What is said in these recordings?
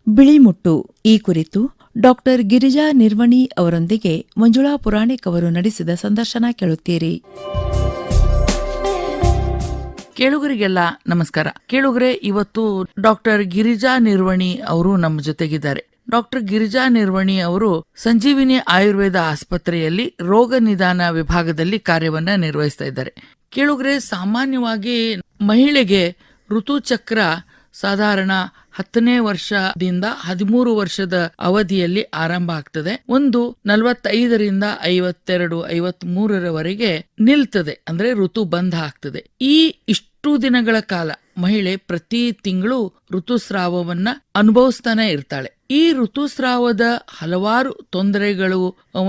ಬಿಳಿ ಮುಟ್ಟು ಈ ಕುರಿತು ಡಾಕ್ಟರ್ ಗಿರಿಜಾ ನಿರ್ವಣಿ ಅವರೊಂದಿಗೆ ಮಂಜುಳಾ ಪುರಾಣಿಕ್ ಅವರು ನಡೆಸಿದ ಸಂದರ್ಶನ ಕೇಳುತ್ತೀರಿ. ಕೇಳುಗರಿಗೆಲ್ಲ ನಮಸ್ಕಾರ. ಕೇಳುಗರೆ, ಇವತ್ತು ಡಾಕ್ಟರ್ ಗಿರಿಜಾ ನಿರ್ವಣಿ ಅವರು ನಮ್ಮ ಜೊತೆಗಿದ್ದಾರೆ. ಡಾಕ್ಟರ್ ಗಿರಿಜಾ ನಿರ್ವಣಿ ಅವರು ಸಂಜೀವಿನಿ ಆಯುರ್ವೇದ ಆಸ್ಪತ್ರೆಯಲ್ಲಿ ರೋಗ ನಿದಾನ ವಿಭಾಗದಲ್ಲಿ ಕಾರ್ಯವನ್ನ ನಿರ್ವಹಿಸ್ತಾ ಇದ್ದಾರೆ. ಕೇಳುಗರೆ, ಸಾಮಾನ್ಯವಾಗಿ ಮಹಿಳೆಗೆ ಋತುಚಕ್ರ ಸಾಧಾರಣ 10ನೇ ವರ್ಷದಿಂದ 13 ವರ್ಷದ ಅವಧಿಯಲ್ಲಿ ಆರಂಭ ಆಗ್ತದೆ. ಒಂದು 45ರಿಂದ 52, 53ರವರೆಗೆ ನಿಲ್ತದೆ, ಅಂದ್ರೆ ಋತು ಬಂಧ ಆಗ್ತದೆ. ಇಷ್ಟು ದಿನಗಳ ಕಾಲ ಮಹಿಳೆ ಪ್ರತಿ ತಿಂಗಳು ಋತುಸ್ರಾವವನ್ನ ಅನುಭವಿಸ್ತಾನೆ ಇರ್ತಾಳೆ. ಈ ಋತುಸ್ರಾವದ ಹಲವಾರು ತೊಂದರೆಗಳು,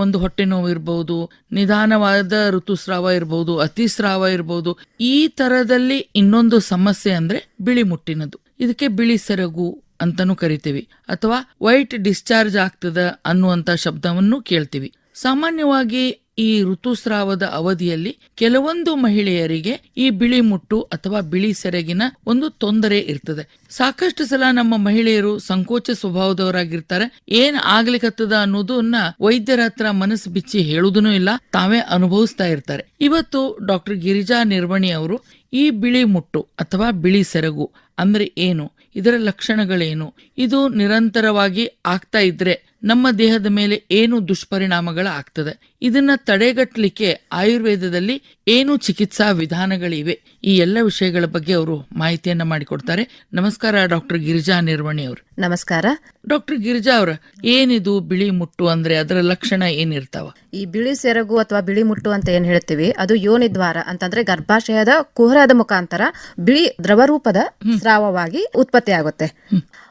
ಒಂದು ಹೊಟ್ಟೆ ನೋವು ಇರಬಹುದು, ನಿಧಾನವಾದ ಋತುಸ್ರಾವ ಇರಬಹುದು, ಅತಿಸ್ರಾವ ಇರಬಹುದು. ಈ ತರದಲ್ಲಿ ಇನ್ನೊಂದು ಸಮಸ್ಯೆ ಅಂದ್ರೆ ಬಿಳಿ ಮುಟ್ಟಿನದು. ಇದಕ್ಕೆ ಬಿಳಿ ಸೆರಗು ಅಂತಾನೂ ಕರಿತೀವಿ, ಅಥವಾ ವೈಟ್ ಡಿಸ್ಚಾರ್ಜ್ ಆಗ್ತದ ಅನ್ನುವಂತ ಶಬ್ದವನ್ನು ಕೇಳ್ತೀವಿ. ಸಾಮಾನ್ಯವಾಗಿ ಈ ಋತುಸ್ರಾವದ ಅವಧಿಯಲ್ಲಿ ಕೆಲವೊಂದು ಮಹಿಳೆಯರಿಗೆ ಈ ಬಿಳಿ ಮುಟ್ಟು ಅಥವಾ ಬಿಳಿ ಸೆರಗಿನ ಒಂದು ತೊಂದರೆ ಇರ್ತದೆ. ಸಾಕಷ್ಟು ಸಲ ನಮ್ಮ ಮಹಿಳೆಯರು ಸಂಕೋಚ ಸ್ವಭಾವದವರಾಗಿರ್ತಾರೆ. ಏನ್ ಆಗ್ಲಿಕ್ಕತ್ತದ ಅನ್ನೋದನ್ನ ವೈದ್ಯರ ಹತ್ರ ಮನಸ್ಸು ಬಿಚ್ಚಿ ಹೇಳುವುದೂ ಇಲ್ಲ, ತಾವೇ ಅನುಭವಿಸ್ತಾ ಇರ್ತಾರೆ. ಇವತ್ತು ಡಾಕ್ಟರ್ ಗಿರಿಜಾ ನಿರ್ವಣಿ ಅವರು ಈ ಬಿಳಿ ಮುಟ್ಟು ಅಥವಾ ಬಿಳಿ ಸೆರಗು ಅಂದ್ರೆ ಏನು, ಇದರ ಲಕ್ಷಣಗಳೇನು, ಇದು ನಿರಂತರವಾಗಿ ಆಗ್ತಾ ಇದ್ರೆ ನಮ್ಮ ದೇಹದ ಮೇಲೆ ಏನು ದುಷ್ಪರಿಣಾಮಗಳು ಆಗ್ತದೆ, ಇದನ್ನ ತಡೆಗಟ್ಟಲಿಕ್ಕೆ ಆಯುರ್ವೇದದಲ್ಲಿ ಏನು ಚಿಕಿತ್ಸಾ ವಿಧಾನಗಳಿವೆ, ಈ ಎಲ್ಲ ವಿಷಯಗಳ ಬಗ್ಗೆ ಅವರು ಮಾಹಿತಿಯನ್ನ ಮಾಡಿಕೊಡ್ತಾರೆ. ನಮಸ್ಕಾರ ಡಾಕ್ಟರ್ ಗಿರಿಜಾ ನಿರ್ವಣಿ ಅವರು. ನಮಸ್ಕಾರ ಡಾಕ್ಟರ್ ಗಿರಿಜಾ ಅವರ, ಏನಿದು ಬಿಳಿ ಮುಟ್ಟು ಅಂದ್ರೆ ಅದರ ಲಕ್ಷಣ ಏನಿರ್ತಾವ? ಈ ಬಿಳಿ ಸೆರಗು ಅಥವಾ ಬಿಳಿ ಮುಟ್ಟು ಅಂತ ಏನ್ ಹೇಳ್ತೀವಿ, ಅದು ಯೋನಿ ದ್ವಾರ ಅಂತಂದ್ರೆ ಗರ್ಭಾಶಯದ ಕುಹರದ ಮುಖಾಂತರ ಬಿಳಿ ದ್ರವರೂಪದ ಸ್ರಾವವಾಗಿ ಉತ್ಪತ್ತಿ ಆಗುತ್ತೆ.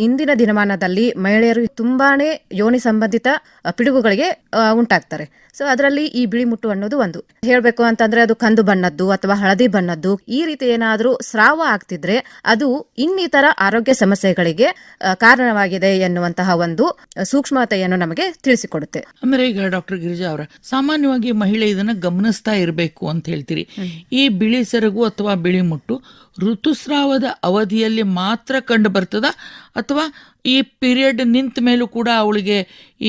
ಇಂದಿನ ದಿನಮಾನದಲ್ಲಿ ಮಹಿಳೆಯರು ತುಂಬಾನೇ ಯೋನಿ ಸಂಬಂಧಿತ ಪಿಡುಗುಗಳಿಗೆ ಉಂಟಾಗ್ತಾರೆ. ಸೊ ಅದರಲ್ಲಿ ಈ ಬಿಳಿ ಮುಟ್ಟು ಅನ್ನೋದು ಒಂದು. ಹೇಳ್ಬೇಕು ಅಂತಂದ್ರೆ ಅದು ಕಂದು ಬಣ್ಣದ್ದು ಅಥವಾ ಹಳದಿ ಬಣ್ಣದ್ದು ಈ ರೀತಿ ಏನಾದ್ರೂ ಸ್ರಾವ ಆಗ್ತಿದ್ರೆ ಅದು ಇನ್ನಿತರ ಆರೋಗ್ಯ ಸಮಸ್ಯೆಗಳಿಗೆ ಕಾರಣವಾಗಿದೆ ಎನ್ನುವಂತಹ ಒಂದು ಸೂಕ್ಷ್ಮತೆಯನ್ನು ನಮಗೆ ತಿಳಿಸಿಕೊಡುತ್ತೆ. ಅಂದ್ರೆ ಈಗ ಡಾಕ್ಟರ್ ಗಿರಿಜಾ ಅವರ, ಸಾಮಾನ್ಯವಾಗಿ ಮಹಿಳೆ ಇದನ್ನ ಗಮನಿಸ್ತಾ ಇರಬೇಕು ಅಂತ ಹೇಳ್ತೀರಿ. ಈ ಬಿಳಿ ಸೆರಗು ಅಥವಾ ಬಿಳಿ ಮುಟ್ಟು ಋತುಸ್ರಾವದ ಅವಧಿಯಲ್ಲಿ ಮಾತ್ರ ಕಂಡು ಬರ್ತದ, ಅಥವಾ ಈ ಪೀರಿಯಡ್ ನಿಂತ ಮೇಲೂ ಕೂಡ ಅವಳಿಗೆ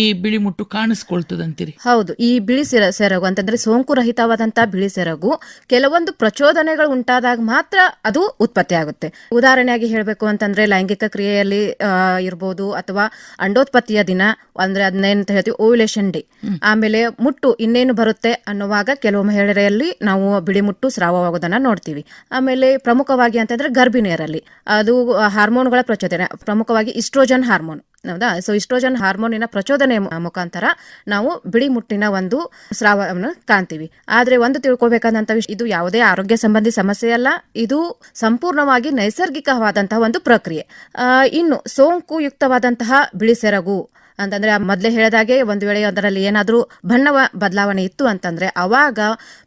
ಈ ಬಿಳಿ ಮುಟ್ಟು ಕಾಣಿಸ್ಕೊಳ್ತದಂತೀರಿ? ಹೌದು, ಈ ಬಿಳಿ ಸೆರಗು ಅಂತಂದ್ರೆ ಸೋಂಕು ರಹಿತವಾದಂತಹ ಬಿಳಿ ಸೆರಗು ಕೆಲವೊಂದು ಪ್ರಚೋದನೆಗಳು ಉಂಟಾದಾಗ ಮಾತ್ರ ಅದು ಉತ್ಪತ್ತಿ ಆಗುತ್ತೆ. ಉದಾಹರಣೆಯಾಗಿ ಹೇಳ್ಬೇಕು ಅಂತಂದ್ರೆ ಲೈಂಗಿಕ ಕ್ರಿಯೆಯಲ್ಲಿ ಇರ್ಬೋದು, ಅಥವಾ ಅಂಡೋತ್ಪತ್ತಿಯ ದಿನ ಅಂದ್ರೆ ಅದನ್ನೇನಂತ ಹೇಳ್ತೀವಿ ಓವ್ಯುಲೇಷನ್ ಡೇ, ಆಮೇಲೆ ಮುಟ್ಟು ಇನ್ನೇನು ಬರುತ್ತೆ ಅನ್ನುವಾಗ ಕೆಲವು ಮಹಿಳೆಯರಲ್ಲಿ ನಾವು ಬಿಳಿ ಮುಟ್ಟು ಸ್ರಾವವಾಗೋದನ್ನ ನೋಡ್ತೀವಿ. ಆಮೇಲೆ ಪ್ರಮುಖವಾಗಿ ಅಂತಂದ್ರೆ ಗರ್ಭಿಣಿಯರಲ್ಲಿ ಅದು ಹಾರ್ಮೋನ್ಗಳ ಪ್ರಚೋದನೆ, ಪ್ರಮುಖವಾಗಿ ಇಸ್ಟ್ರೋಜನ್ ಹಾರ್ಮೋನ್. ಹೌದಾ? ಸೊ ಇಸ್ಟ್ರೋಜನ್ ಹಾರ್ಮೋನಿನ ಪ್ರಚೋದನೆ ಮುಖಾಂತರ ನಾವು ಬಿಳಿ ಮುಟ್ಟಿನ ಒಂದು ಸ್ರಾವವನ್ನು ಕಾಣ್ತೀವಿ. ಆದ್ರೆ ಒಂದು ತಿಳ್ಕೊಬೇಕಾದಂತ ವಿಷಯ, ಇದು ಯಾವುದೇ ಆರೋಗ್ಯ ಸಂಬಂಧಿ ಸಮಸ್ಯೆ ಅಲ್ಲ, ಇದು ಸಂಪೂರ್ಣವಾಗಿ ನೈಸರ್ಗಿಕವಾದಂತಹ ಒಂದು ಪ್ರಕ್ರಿಯೆ. ಇನ್ನು ಸೋಂಕು ಯುಕ್ತವಾದಂತಹ ಬಿಳಿ ಸೆರಗು ಅಂತಂದ್ರೆ ಮೊದಲೇ ಹೇಳಿದಾಗೆ ಒಂದು ವೇಳೆ ಅದರಲ್ಲಿ ಏನಾದ್ರೂ ಬಣ್ಣ ಬದಲಾವಣೆ ಇತ್ತು ಅಂತಂದ್ರೆ ಅವಾಗ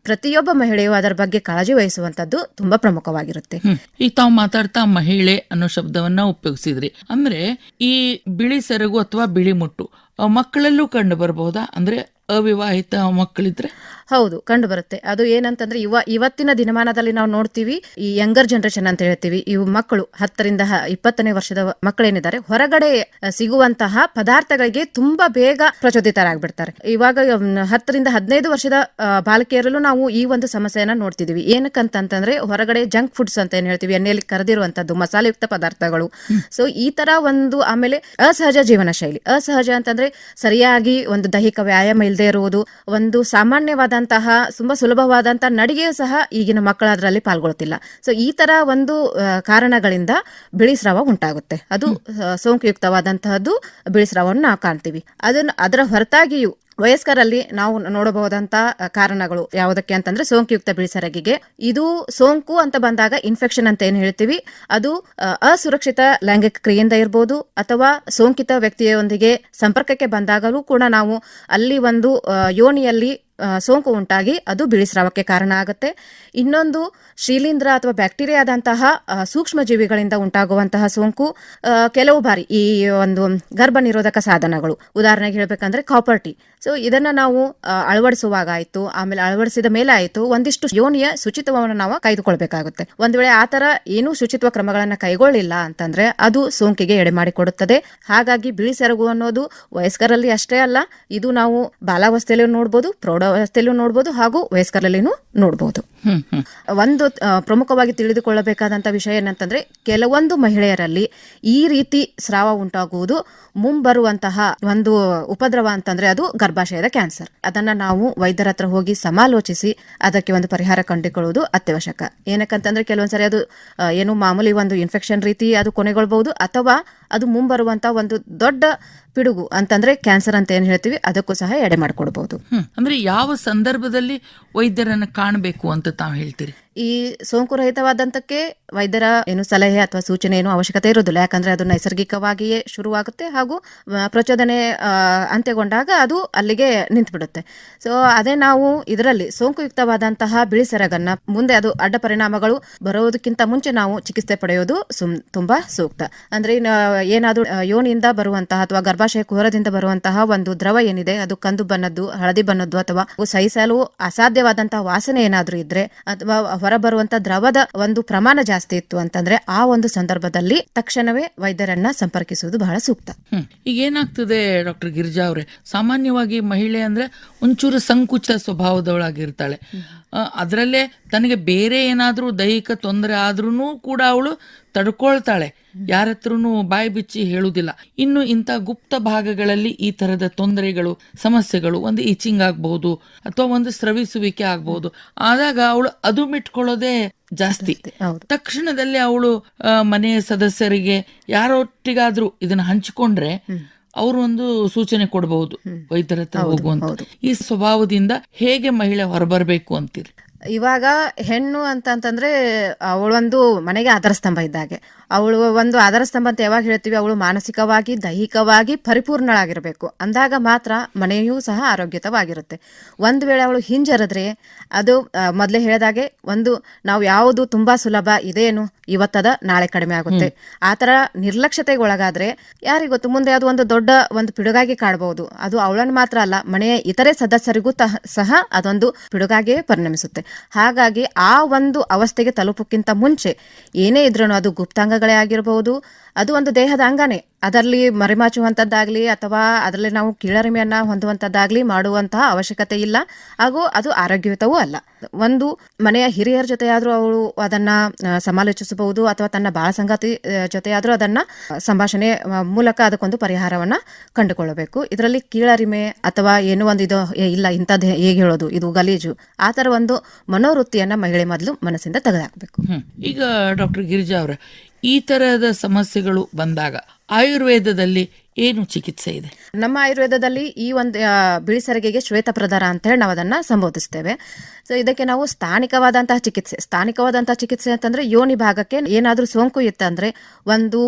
ಪ್ರತಿಯೊಬ್ಬ ಮಹಿಳೆಯು ಅದರ ಬಗ್ಗೆ ಕಾಳಜಿ ವಹಿಸುವಂತದ್ದು ತುಂಬಾ ಪ್ರಮುಖವಾಗಿರುತ್ತೆ. ಈಗ ತಾವು ಮಾತಾಡ್ತಾ ಮಹಿಳೆ ಅನ್ನೋ ಶಬ್ದವನ್ನ ಉಪಯೋಗಿಸಿದ್ರಿ. ಅಂದ್ರೆ ಈ ಬಿಳಿ ಸೆರಗು ಅಥವಾ ಬಿಳಿ ಮುಟ್ಟು ಮಕ್ಕಳಲ್ಲೂ ಕಂಡು ಬರಬಹುದಾ? ಅಂದ್ರೆ ಅವಿವಾಹಿತ ಮಕ್ಕಳಿದ್ರೆ? ಹೌದು, ಕಂಡು ಬರುತ್ತೆ. ಅದು ಏನಂತಂದ್ರೆ ಇವತ್ತಿನ ದಿನಮಾನದಲ್ಲಿ ನಾವು ನೋಡ್ತೀವಿ, ಈ ಯಂಗರ್ ಜನರೇಷನ್ ಅಂತ ಹೇಳ್ತೀವಿ, ಇವು ಮಕ್ಕಳು 10ರಿಂದ 20ನೇ ವರ್ಷದ ಮಕ್ಕಳೇನಿದ್ದಾರೆ ಹೊರಗಡೆ ಸಿಗುವಂತಹ ಪದಾರ್ಥಗಳಿಗೆ ತುಂಬಾ ಬೇಗ ಪ್ರಚೋದಿತರಾಗ್ಬಿಡ್ತಾರೆ. ಇವಾಗ 10ರಿಂದ 15 ವರ್ಷದ ಬಾಲಕಿಯರಲ್ಲೂ ನಾವು ಈ ಒಂದು ಸಮಸ್ಯೆಯನ್ನ ನೋಡ್ತಿದೀವಿ. ಏನಕ್ಕಂತಂದ್ರೆ ಹೊರಗಡೆ ಜಂಕ್ ಫುಡ್ಸ್ ಅಂತ ಏನ್ ಹೇಳ್ತೀವಿ, ಎಣ್ಣೆಯಲ್ಲಿ ಕರೆದಿರುವಂತದ್ದು ಮಸಾಲೆಯುಕ್ತ ಪದಾರ್ಥಗಳು. ಸೊ ಈ ತರ ಒಂದು, ಆಮೇಲೆ ಅಸಹಜ ಜೀವನ ಶೈಲಿ. ಅಸಹಜ ಅಂತಂದ್ರೆ ಸರಿಯಾಗಿ ಒಂದು ದೈಹಿಕ ವ್ಯಾಯಾಮ ಇಲ್ಲದೆ ಇರುವುದು, ಒಂದು ಸಾಮಾನ್ಯವಾದಂತಹ ತುಂಬಾ ಸುಲಭವಾದಂತಹ ನಡಿಗೆಯೂ ಸಹ ಈಗಿನ ಮಕ್ಕಳು ಅದರಲ್ಲಿ ಪಾಲ್ಗೊಳ್ತಿಲ್ಲ. ಸೊ ಈ ತರ ಒಂದು ಕಾರಣಗಳಿಂದ ಬಿಳಿ ಸ್ರಾವ ಉಂಟಾಗುತ್ತೆ. ಅದು ಸೋಂಕುಯುಕ್ತವಾದಂತಹದ್ದು ಬಿಳಿ ಸ್ರಾವವನ್ನು ನಾವು ಕಾಣ್ತೀವಿ. ಅದರ ಹೊರತಾಗಿಯೂ ವಯಸ್ಕರಲ್ಲಿ ನಾವು ನೋಡಬಹುದಂತ ಕಾರಣಗಳು ಯಾವುದಕ್ಕೆ ಅಂತಂದ್ರೆ ಸೋಂಕುಯುಕ್ತ ಬಿಳಿ ಸೆರಗಿಗೆ, ಇದು ಸೋಂಕು ಅಂತ ಬಂದಾಗ ಇನ್ಫೆಕ್ಷನ್ ಅಂತ ಏನ್ ಹೇಳ್ತೀವಿ, ಅದು ಅಸುರಕ್ಷಿತ ಲೈಂಗಿಕ ಕ್ರಿಯೆಯಿಂದ ಇರ್ಬೋದು, ಅಥವಾ ಸೋಂಕಿತ ವ್ಯಕ್ತಿಯೊಂದಿಗೆ ಸಂಪರ್ಕಕ್ಕೆ ಬಂದಾಗಲೂ ಕೂಡ ನಾವು ಅಲ್ಲಿ ಒಂದು ಯೋನಿಯಲ್ಲಿ ಸೋಂಕು ಉಂಟಾಗಿ ಅದು ಬಿಳಿ ಸ್ರಾವಕ್ಕೆ ಕಾರಣ ಆಗುತ್ತೆ. ಇನ್ನೊಂದು ಶಿಲೀಂಧ್ರ ಅಥವಾ ಬ್ಯಾಕ್ಟೀರಿಯಾದಂತಹ ಸೂಕ್ಷ್ಮ ಜೀವಿಗಳಿಂದ ಉಂಟಾಗುವಂತಹ ಸೋಂಕು. ಕೆಲವು ಬಾರಿ ಈ ಒಂದು ಗರ್ಭ ನಿರೋಧಕ ಸಾಧನಗಳು, ಉದಾಹರಣೆಗೆ ಹೇಳ್ಬೇಕಂದ್ರೆ ಕಾಪರ್ ಟಿ, ಸೊ ಇದನ್ನ ನಾವು ಅಳವಡಿಸುವಾಗ ಆಯ್ತು, ಆಮೇಲೆ ಅಳವಡಿಸಿದ ಮೇಲೆ ಆಯ್ತು, ಒಂದಿಷ್ಟು ಯೋನಿಯ ಶುಚಿತ್ವವನ್ನು ನಾವು ಕಾಯ್ದುಕೊಳ್ಬೇಕಾಗುತ್ತೆ. ಒಂದ್ ವೇಳೆ ಆ ತರ ಏನೂ ಶುಚಿತ್ವ ಕ್ರಮಗಳನ್ನ ಕೈಗೊಳ್ಳಿಲ್ಲ ಅಂತಂದ್ರೆ ಅದು ಸೋಂಕಿಗೆ ಎಡೆ ಮಾಡಿಕೊಡುತ್ತದೆ. ಹಾಗಾಗಿ ಬಿಳಿ ಸೆರಗು ಅನ್ನೋದು ವಯಸ್ಕರಲ್ಲಿ ಅಷ್ಟೇ ಅಲ್ಲ, ಇದು ನಾವು ಬಾಲಾವಸ್ಥೆಯಲ್ಲೂ ನೋಡ್ಬೋದು, ಪ್ರೌಢಾವಸ್ಥೆಯಲ್ಲೂ ನೋಡ್ಬೋದು, ಹಾಗೂ ವಯಸ್ಕರಲ್ಲಿನೂ ನೋಡ್ಬೋದು. ಒಂದು ಪ್ರಮುಖವಾಗಿ ತಿಳಿದುಕೊಳ್ಳಬೇಕಾದಂತ ವಿಷಯ ಏನಂತಂದ್ರೆ, ಕೆಲವೊಂದು ಮಹಿಳೆಯರಲ್ಲಿ ಈ ರೀತಿ ಸ್ರಾವ ಉಂಟಾಗುವುದು ಮುಂಬರುವಂತಹ ಒಂದು ಉಪದ್ರವ ಅಂತಂದ್ರೆ ಅದು ಗರ್ಭಾಶಯದ ಕ್ಯಾನ್ಸರ್. ಅದನ್ನ ನಾವು ವೈದ್ಯರ ಹತ್ರ ಹೋಗಿ ಸಮಾಲೋಚಿಸಿ ಅದಕ್ಕೆ ಒಂದು ಪರಿಹಾರ ಕಂಡುಕೊಳ್ಳುವುದು ಅತ್ಯವಶ್ಯಕ. ಏನಕ್ಕಂತಂದ್ರೆ ಕೆಲವೊಂದ್ಸರಿ ಅದು ಏನು ಮಾಮೂಲಿ ಒಂದು ಇನ್ಫೆಕ್ಷನ್ ರೀತಿ ಅದು ಕೊನೆಗೊಳ್ಬಹುದು, ಅಥವಾ ಅದು ಮುಂಬರುವಂತ ಒಂದು ದೊಡ್ಡ ಪಿಡುಗು ಅಂತಂದ್ರೆ ಕ್ಯಾನ್ಸರ್ ಅಂತ ಏನ್ ಹೇಳ್ತೀವಿ ಅದಕ್ಕೂ ಸಹ ಎಡೆ ಮಾಡಿಕೊಡ್ಬಹುದು. ಅಂದ್ರೆ ಯಾವ ಸಂದರ್ಭದಲ್ಲಿ ವೈದ್ಯರನ್ನ ಕಾಣಬೇಕು ಅಂತ ತಾವು ಹೇಳ್ತೀರಿ? ಈ ಸೋಂಕು ರಹಿತವಾದಂತಕ್ಕೆ ವೈದ್ಯರ ಏನು ಸಲಹೆ ಅಥವಾ ಸೂಚನೆ ಏನು ಅವಶ್ಯಕತೆ ಇರೋದಿಲ್ಲ. ಯಾಕಂದ್ರೆ ಅದು ನೈಸರ್ಗಿಕವಾಗಿಯೇ ಶುರುವಾಗುತ್ತೆ, ಹಾಗೂ ಪ್ರಚೋದನೆ ಅಂತ್ಯಗೊಂಡಾಗ ಅದು ಅಲ್ಲಿಗೆ ನಿಂತುಬಿಡುತ್ತೆ. ಸೊ ಅದೇ ನಾವು ಇದರಲ್ಲಿ ಸೋಂಕುಯುಕ್ತವಾದಂತಹ ಬಿಳಿ ಸೆರಗನ್ನ ಮುಂದೆ ಅದು ಅಡ್ಡ ಪರಿಣಾಮಗಳು ಬರೋದಕ್ಕಿಂತ ಮುಂಚೆ ನಾವು ಚಿಕಿತ್ಸೆ ಪಡೆಯೋದು ತುಂಬಾ ಸೂಕ್ತ. ಅಂದ್ರೆ ಏನಾದ್ರೂ ಯೋನಿಯಿಂದ ಬರುವಂತಹ ಅಥವಾ ಗರ್ಭಾಶಯ ಕುಹರದಿಂದ ಬರುವಂತಹ ಒಂದು ದ್ರವ ಏನಿದೆ ಅದು ಕಂದು ಬಣ್ಣದ್ದು, ಹಳದಿ ಬಣ್ಣದ್ದು, ಅಥವಾ ಸಹಿಸಲು ಅಸಾಧ್ಯವಾದಂತಹ ವಾಸನೆ ಏನಾದ್ರೂ ಇದ್ರೆ, ಅಥವಾ ಹೊರಬರುವಂತ ದ್ರವದ ಒಂದು ಪ್ರಮಾಣ ಜಾಸ್ತಿ ಇತ್ತು ಅಂತಂದ್ರೆ ಆ ಒಂದು ಸಂದರ್ಭದಲ್ಲಿ ತಕ್ಷಣವೇ ವೈದ್ಯರನ್ನ ಸಂಪರ್ಕಿಸುವುದು ಬಹಳ ಸೂಕ್ತ. ಈಗ ಏನಾಗ್ತದೆ ಡಾಕ್ಟರ್ ಗಿರಿಜಾ ಅವರೇ, ಸಾಮಾನ್ಯವಾಗಿ ಮಹಿಳೆ ಅಂದ್ರೆ ಒಂಚೂರು ಸಂಕುಚ ಸ್ವಭಾವದವಳಾಗಿರ್ತಾಳೆ. ಅದರಲ್ಲೇ ತನಗೆ ಬೇರೆ ಏನಾದ್ರೂ ದೈಹಿಕ ತೊಂದರೆ ಆದ್ರೂ ಕೂಡ ಅವಳು ತಡ್ಕೊಳ್ತಾಳೆ, ಯಾರ ಹತ್ರನೂ ಬಾಯಿ ಬಿಚ್ಚಿ ಹೇಳುವುದಿಲ್ಲ. ಇನ್ನು ಇಂಥ ಗುಪ್ತ ಭಾಗಗಳಲ್ಲಿ ಈ ತರದ ತೊಂದರೆಗಳು, ಸಮಸ್ಯೆಗಳು, ಒಂದು ಇಚಿಂಗ್ ಆಗ್ಬಹುದು ಅಥವಾ ಒಂದು ಸ್ರವಿಸುವಿಕೆ ಆಗ್ಬಹುದು, ಆದಾಗ ಅವಳು ಅದು ಮಿಟ್ಕೊಳ್ಳೋದೇ ಜಾಸ್ತಿ. ತಕ್ಷಣದಲ್ಲಿ ಅವಳು ಮನೆಯ ಸದಸ್ಯರಿಗೆ ಯಾರೊಟ್ಟಿಗಾದ್ರೂ ಇದನ್ನ ಹಂಚಿಕೊಂಡ್ರೆ ಅವರು ಒಂದು ಸೂಚನೆ ಕೊಡಬಹುದು ವೈದ್ಯರ ಹತ್ರ ಹೋಗುವಂತ. ಈ ಸ್ವಭಾವದಿಂದ ಹೇಗೆ ಮಹಿಳೆ ಹೊರಬರಬೇಕು ಅಂತೀರಿ? ಇವಾಗ ಹೆಣ್ಣು ಅಂತಂತಂದ್ರೆ ಅವಳೊಂದು ಮನೆಗೆ ಆಧಾರ ಸ್ತಂಭ ಇದ್ದಾಗೆ. ಅವಳು ಒಂದು ಆಧಾರ ಸ್ತಂಭ ಅಂತ ಯಾವಾಗ ಹೇಳ್ತೀವಿ, ಅವಳು ಮಾನಸಿಕವಾಗಿ ದೈಹಿಕವಾಗಿ ಪರಿಪೂರ್ಣಳಾಗಿರ್ಬೇಕು. ಅಂದಾಗ ಮಾತ್ರ ಮನೆಯೂ ಸಹ ಆರೋಗ್ಯತವಾಗಿರುತ್ತೆ. ಒಂದು ವೇಳೆ ಅವಳು ಹಿಂಜರಿದ್ರೆ ಅದು ಮೊದಲೇ ಹೇಳಿದಾಗೆ, ಒಂದು ನಾವು ಯಾವುದು ತುಂಬಾ ಸುಲಭ ಇದೇನು ಇವತ್ತದ ನಾಳೆ ಕಡಿಮೆ ಆಗುತ್ತೆ, ಆತರ ನಿರ್ಲಕ್ಷ್ಯತೆಗೆ ಒಳಗಾದ್ರೆ ಯಾರಿಗೊತ್ತು ಮುಂದೆ ಅದು ಒಂದು ದೊಡ್ಡ ಒಂದು ಪಿಡುಗಾಗಿ ಕಾಡಬಹುದು. ಅದು ಅವಳನ್ನು ಮಾತ್ರ ಅಲ್ಲ, ಮನೆಯ ಇತರೆ ಸದಸ್ಯರಿಗೂ ಸಹ ಅದೊಂದು ಪಿಡುಗಾಗಿಯೇ ಪರಿಣಮಿಸುತ್ತೆ. ಹಾಗಾಗಿ ಆ ಒಂದು ಅವಸ್ಥೆಗೆ ತಲುಪಕ್ಕಿಂತ ಮುಂಚೆ ಏನೇ ಇದ್ರೂ ಅದು ಗುಪ್ತಾಂಗಗಳೇ ಆಗಿರಬಹುದು, ಅದು ಒಂದು ದೇಹದ ಅಂಗನೇ, ಅದರಲ್ಲಿ ಮರೆಮಾಚುವಂಥದ್ದಾಗ್ಲಿ ಅಥವಾ ಅದರಲ್ಲಿ ನಾವು ಕೀಳರಿಮೆಯನ್ನ ಹೊಂದುವಂಥದ್ದಾಗ್ಲಿ ಮಾಡುವಂತಹ ಅವಶ್ಯಕತೆ ಇಲ್ಲ, ಹಾಗೂ ಅದು ಆರೋಗ್ಯಯುತವೂ ಅಲ್ಲ. ಒಂದು ಮನೆಯ ಹಿರಿಯರ ಜೊತೆಯಾದ್ರೂ ಅವಳು ಅದನ್ನ ಸಮಾಲೋಚಿಸಬಹುದು, ಅಥವಾ ತನ್ನ ಬಾಳ ಸಂಗಾತಿ ಜೊತೆಯಾದ್ರೂ ಅದನ್ನ ಸಂಭಾಷಣೆ ಮೂಲಕ ಅದಕ್ಕೊಂದು ಪರಿಹಾರವನ್ನ ಕಂಡುಕೊಳ್ಳಬೇಕು. ಇದರಲ್ಲಿ ಕೀಳರಿಮೆ ಅಥವಾ ಏನೋ ಒಂದು ಇದು ಇಲ್ಲ ಇಂಥದ್ದು ಹೇಗೆ ಹೇಳೋದು, ಇದು ಗಲೀಜು, ಆ ತರ ಒಂದು ಮನೋವೃತ್ತಿಯನ್ನ ಮಹಿಳೆ ಮೊದಲು ಮನಸ್ಸಿಂದ ತೆಗೆದುಹಾಕಬೇಕು. ಈಗ ಡಾಕ್ಟರ್ ಗಿರಿಜಾ ಅವರ ಈ ತರಹದ ಸಮಸ್ಯೆಗಳು ಬಂದಾಗ ಆಯುರ್ವೇದದಲ್ಲಿ ಏನು ಚಿಕಿತ್ಸೆ ಇದೆ? ನಮ್ಮ ಆಯುರ್ವೇದದಲ್ಲಿ ಈ ಒಂದು ಬಿಳಿ ಸೆರಗಿಗೆ ಶ್ವೇತ ಪ್ರಧಾರ ಅಂತ ಹೇಳಿ ನಾವು ಅದನ್ನ ಸಂಬೋಧಿಸ್ತೇವೆ. ಸೊ ಇದಕ್ಕೆ ನಾವು ಸ್ಥಾನಿಕವಾದಂತಹ ಚಿಕಿತ್ಸೆ ಅಂತಂದ್ರೆ ಯೋನಿ ಭಾಗಕ್ಕೆ ಏನಾದ್ರೂ ಸೋಂಕು ಇತ್ತಂದ್ರೆ ಒಂದು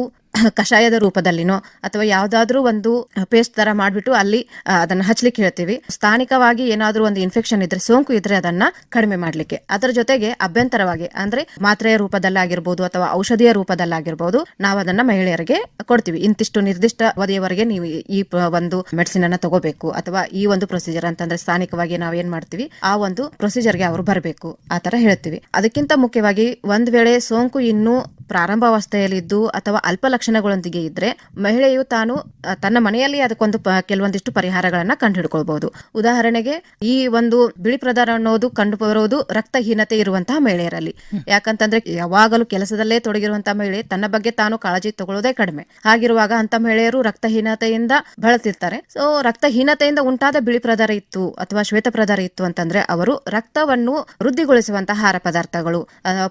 ಕಷಾಯದ ರೂಪದಲ್ಲಿನೋ ಅಥವಾ ಯಾವ್ದಾದ್ರೂ ಒಂದು ಪೇಸ್ಟ್ ತರ ಮಾಡ್ಬಿಟ್ಟು ಅಲ್ಲಿ ಅದನ್ನ ಹಚ್ಲಿಕ್ಕೆ ಹೇಳ್ತೀವಿ. ಸ್ಥಾನಿಕವಾಗಿ ಏನಾದ್ರೂ ಒಂದು ಇನ್ಫೆಕ್ಷನ್ ಇದ್ರೆ, ಸೋಂಕು ಇದ್ರೆ ಅದನ್ನ ಕಡಿಮೆ ಮಾಡ್ಲಿಕ್ಕೆ. ಅದರ ಜೊತೆಗೆ ಅಭ್ಯಂತರವಾಗಿ ಅಂದ್ರೆ ಮಾತ್ರೆಯ ರೂಪದಲ್ಲಾಗಿರ್ಬೋದು ಅಥವಾ ಔಷಧಿಯ ರೂಪದಲ್ಲಾಗಿರ್ಬೋದು ನಾವು ಅದನ್ನ ಮಹಿಳೆಯರಿಗೆ ಕೊಡ್ತೀವಿ. ಇಂತಿಷ್ಟು ನಿರ್ದಿಷ್ಟ ಅವಧಿಯವರೆಗೆ ನೀವು ಈ ಒಂದು ಮೆಡಿಸಿನ್ ಅನ್ನ ತಗೋಬೇಕು, ಅಥವಾ ಈ ಒಂದು ಪ್ರೊಸೀಜರ್ ಅಂತಂದ್ರೆ ಸ್ಥಾನಿಕವಾಗಿ ನಾವ್ ಏನ್ ಮಾಡ್ತೀವಿ ಆ ಒಂದು ಪ್ರೊಸೀಜರ್ಗೆ ಅವರು ಬರಬೇಕು, ಆ ತರ ಹೇಳ್ತೀವಿ. ಅದಕ್ಕಿಂತ ಮುಖ್ಯವಾಗಿ ಒಂದ್ ವೇಳೆ ಸೋಂಕು ಇನ್ನೂ ಪ್ರಾರಂಭಾವಸ್ಥೆಯಲ್ಲಿದ್ದು ಅಥವಾ ಅಲ್ಪ ಲಕ್ಷಣಗಳೊಂದಿಗೆ ಇದ್ರೆ ಮಹಿಳೆಯು ತಾನು ತನ್ನ ಮನೆಯಲ್ಲಿ ಅದಕ್ಕೊಂದು ಕೆಲವೊಂದಿಷ್ಟು ಪರಿಹಾರಗಳನ್ನ ಕಂಡುಹಿಡ್ಕೊಳ್ಬಹುದು. ಉದಾಹರಣೆಗೆ ಈ ಒಂದು ಬಿಳಿ ಪ್ರಧಾರ ಅನ್ನೋದು ಕಂಡು ಬರೋದು ರಕ್ತಹೀನತೆ ಇರುವಂತಹ ಮಹಿಳೆಯರಲ್ಲಿ. ಯಾಕಂತಂದ್ರೆ ಯಾವಾಗಲೂ ಕೆಲಸದಲ್ಲೇ ತೊಡಗಿರುವಂತಹ ಮಹಿಳೆ ತನ್ನ ಬಗ್ಗೆ ತಾನು ಕಾಳಜಿ ತಗೊಳ್ಳೋದೇ ಕಡಿಮೆ. ಹಾಗಿರುವಾಗ ಅಂತ ಮಹಿಳೆಯರು ರಕ್ತಹೀನತೆಯಿಂದ ಬಳಲ್ತಿರ್ತಾರೆ. ಸೊ ರಕ್ತಹೀನತೆಯಿಂದ ಉಂಟಾದ ಬಿಳಿ ಪ್ರಧಾರ ಇತ್ತು ಅಥವಾ ಶ್ವೇತ ಪ್ರಧಾರ ಇತ್ತು ಅಂತಂದ್ರೆ ಅವರು ರಕ್ತವನ್ನು ವೃದ್ಧಿಗೊಳಿಸುವಂತಹ ಆಹಾರ ಪದಾರ್ಥಗಳು,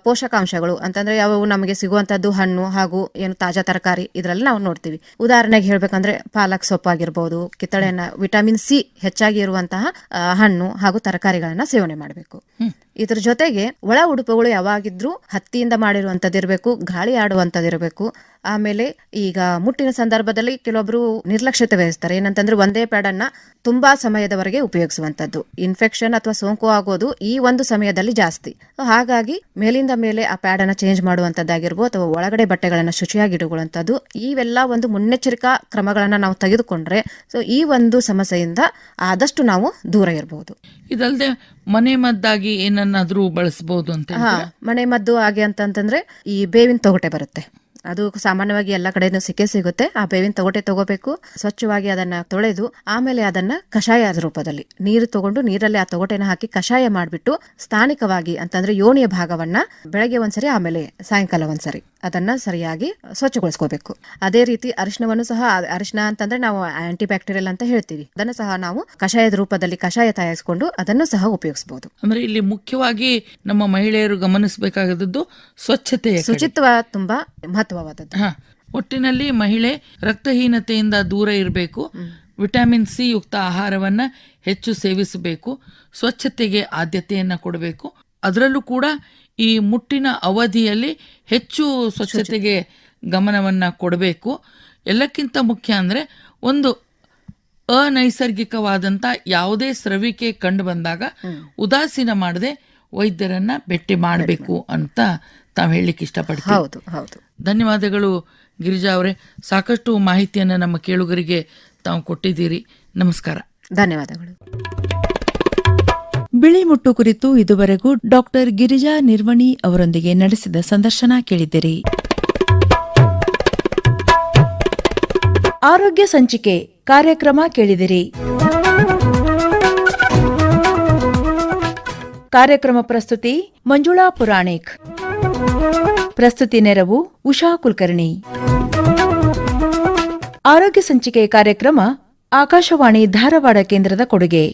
ಪೋಷಕಾಂಶಗಳು ಅಂತಂದ್ರೆ ಯಾವು ನಮಗೆ ಸಿಗುವಂತದ್ದು ಹಣ್ಣು ಹಾಗೂ ಏನು ತಾಜಾ ತರಕಾರಿ ಇದರಲ್ಲಿ ನಾವು ನೋಡ್ತೀವಿ. ಉದಾಹರಣೆಗೆ ಹೇಳ್ಬೇಕಂದ್ರೆ ಪಾಲಕ್ ಸೊಪ್ಪಾಗಿರ್ಬೋದು, ಕಿತ್ತಳೆಯನ್ನ, ವಿಟಮಿನ್ ಸಿ ಹೆಚ್ಚಾಗಿ ಇರುವಂತಹ ಹಣ್ಣು ಹಾಗೂ ತರಕಾರಿಗಳನ್ನ ಸೇವನೆ ಮಾಡಬೇಕು. ಇದ್ರ ಜೊತೆಗೆ ಒಳ ಉಡುಪುಗಳು ಯಾವಾಗಿದ್ರೂ ಹತ್ತಿಯಿಂದ ಮಾಡಿರುವಂತದ್ದಿರಬೇಕು, ಗಾಳಿ ಆಡುವಂತದ್ದಿರಬೇಕು. ಆಮೇಲೆ ಈಗ ಮುಟ್ಟಿನ ಸಂದರ್ಭದಲ್ಲಿ ಕೆಲವೊಬ್ರು ನಿರ್ಲಕ್ಷ್ಯತೆ ವಹಿಸ್ತಾರೆ. ಏನಂತಂದ್ರೆ ಒಂದೇ ಪ್ಯಾಡ್ ಅನ್ನ ತುಂಬಾ ಸಮಯದವರೆಗೆ ಉಪಯೋಗಿಸುವಂತದ್ದು, ಇನ್ಫೆಕ್ಷನ್ ಅಥವಾ ಸೋಂಕು ಆಗೋದು ಈ ಒಂದು ಸಮಯದಲ್ಲಿ ಜಾಸ್ತಿ. ಹಾಗಾಗಿ ಮೇಲಿಂದ ಮೇಲೆ ಆ ಪ್ಯಾಡ್ ಅನ್ನ ಚೇಂಜ್ ಮಾಡುವಂತದ್ದಾಗಿರ್ಬೋದು ಅಥವಾ ಒಳಗಡೆ ಬಟ್ಟೆಗಳನ್ನ ಶುಚಿಯಾಗಿಡುವಂತದ್ದು, ಇವೆಲ್ಲ ಒಂದು ಮುನ್ನೆಚ್ಚರಿಕಾ ಕ್ರಮಗಳನ್ನ ನಾವು ತೆಗೆದುಕೊಂಡ್ರೆ ಸೊ ಈ ಒಂದು ಸಮಸ್ಯೆಯಿಂದ ಆದಷ್ಟು ನಾವು ದೂರ ಇರಬಹುದು. ಇದಲ್ಲದೆ ಮನೆ ಮದ್ದಾಗಿ ಏನನ್ನಾದ್ರೂ ಬಳಸಬಹುದು ಅಂತ. ಮನೆ ಮದ್ದು ಹಾಗೆ ಅಂತಂದ್ರೆ ಈ ಬೇವಿನ ತೊಗಟೆ ಬರುತ್ತೆ, ಅದು ಸಾಮಾನ್ಯವಾಗಿ ಎಲ್ಲ ಕಡೆನೂ ಸಿಗುತ್ತೆ. ಆ ಬೇವಿನ ತೊಗಟೆ ತಗೋಬೇಕು, ಸ್ವಚ್ಛವಾಗಿ ಅದನ್ನ ತೊಳೆದು ಆಮೇಲೆ ಅದನ್ನ ಕಷಾಯದ ರೂಪದಲ್ಲಿ ನೀರು ತಗೊಂಡು ನೀರಲ್ಲಿ ಆ ತೊಗಟೆನ ಹಾಕಿ ಕಷಾಯ ಮಾಡಿಬಿಟ್ಟು ಸ್ಥಾನಿಕವಾಗಿ ಅಂತಂದ್ರೆ ಯೋನಿಯ ಭಾಗವನ್ನ ಬೆಳಗ್ಗೆ ಒಂದ್ಸರಿ ಆಮೇಲೆ ಸಾಯಂಕಾಲ ಒಂದ್ಸರಿ ಅದನ್ನ ಸರಿಯಾಗಿ ಸ್ವಚ್ಛಗೊಳಿಸ್ಕೋಬೇಕು. ಅದೇ ರೀತಿ ಅರಿಶಿನವನ್ನು ಸಹ, ಅರಿಶಿನ ಅಂತಂದ್ರೆ ನಾವು ಆಂಟಿ ಬ್ಯಾಕ್ಟೀರಿಯಲ್ ಅಂತ ಹೇಳ್ತೀವಿ, ಅದನ್ನು ಸಹ ನಾವು ಕಷಾಯದ ರೂಪದಲ್ಲಿ ಕಷಾಯ ತಯಾರಿಸಿಕೊಂಡು ಅದನ್ನು ಸಹ ಉಪಯೋಗಿಸಬಹುದು. ಅಂದ್ರೆ ಇಲ್ಲಿ ಮುಖ್ಯವಾಗಿ ನಮ್ಮ ಮಹಿಳೆಯರು ಗಮನಿಸಬೇಕಾದದ್ದು ಸ್ವಚ್ಛತೆ, ಶುಚಿತ್ವ ತುಂಬಾ ಮಹತ್ವವಾದದ್ದು. ಒಟ್ಟಿನಲ್ಲಿ ಮಹಿಳೆ ರಕ್ತಹೀನತೆಯಿಂದ ದೂರ ಇರಬೇಕು, ವಿಟಮಿನ್ ಸಿ ಯುಕ್ತ ಆಹಾರವನ್ನ ಹೆಚ್ಚು ಸೇವಿಸಬೇಕು, ಸ್ವಚ್ಛತೆಗೆ ಆದ್ಯತೆಯನ್ನ ಕೊಡಬೇಕು. ಅದರಲ್ಲೂ ಕೂಡ ಈ ಮುಟ್ಟಿನ ಅವಧಿಯಲ್ಲಿ ಹೆಚ್ಚು ಸ್ವಚ್ಛತೆಗೆ ಗಮನವನ್ನ ಕೊಡಬೇಕು. ಎಲ್ಲಕ್ಕಿಂತ ಮುಖ್ಯ ಅಂದ್ರೆ ಒಂದು ಅನೈಸರ್ಗಿಕವಾದಂತ ಯಾವುದೇ ಸ್ರವಿಕೆ ಕಂಡು ಬಂದಾಗ ಉದಾಸೀನ ಮಾಡದೆ ವೈದ್ಯರನ್ನ ಭೇಟಿ ಮಾಡಬೇಕು ಅಂತ ತಾವು ಹೇಳಲಿಕ್ಕೆ ಇಷ್ಟಪಡ್ತೀವಿ. ಹೌದು ಹೌದು. ಧನ್ಯವಾದಗಳು ಗಿರಿಜಾ ಅವರೇ, ಸಾಕಷ್ಟು ಮಾಹಿತಿಯನ್ನು ನಮ್ಮ ಕೇಳುಗರಿಗೆ ತಾವು ಕೊಟ್ಟಿದ್ದೀರಿ. ನಮಸ್ಕಾರ. ಧನ್ಯವಾದಗಳು. ಬಿಳಿ ಮುಟ್ಟು ಕುರಿತು ಇದುವರೆಗೂ ಡಾಕ್ಟರ್ ಗಿರಿಜಾ ನಿರ್ವಣಿ ಅವರೊಂದಿಗೆ ನಡೆಸಿದ ಸಂದರ್ಶನ ಕೇಳಿದಿರಿ. ಆರೋಗ್ಯ ಸಂಚಿಕೆ ಕಾರ್ಯಕ್ರಮ ಕೇಳಿದಿರಿ. ಕಾರ್ಯಕ್ರಮ ಪ್ರಸ್ತುತಿ ಮಂಜುಳಾ ಪುರಾಣಿಕ್. ಪ್ರಸ್ತುತಿ ನೆರವು ಉಷಾ ಕುಲಕರ್ಣಿ. ಆರೋಗ್ಯ ಸಂಚಿಕೆ ಕಾರ್ಯಕ್ರಮ ಆಕಾಶವಾಣಿ ಧಾರವಾಡ ಕೇಂದ್ರದ ಕೊಡುಗೆ.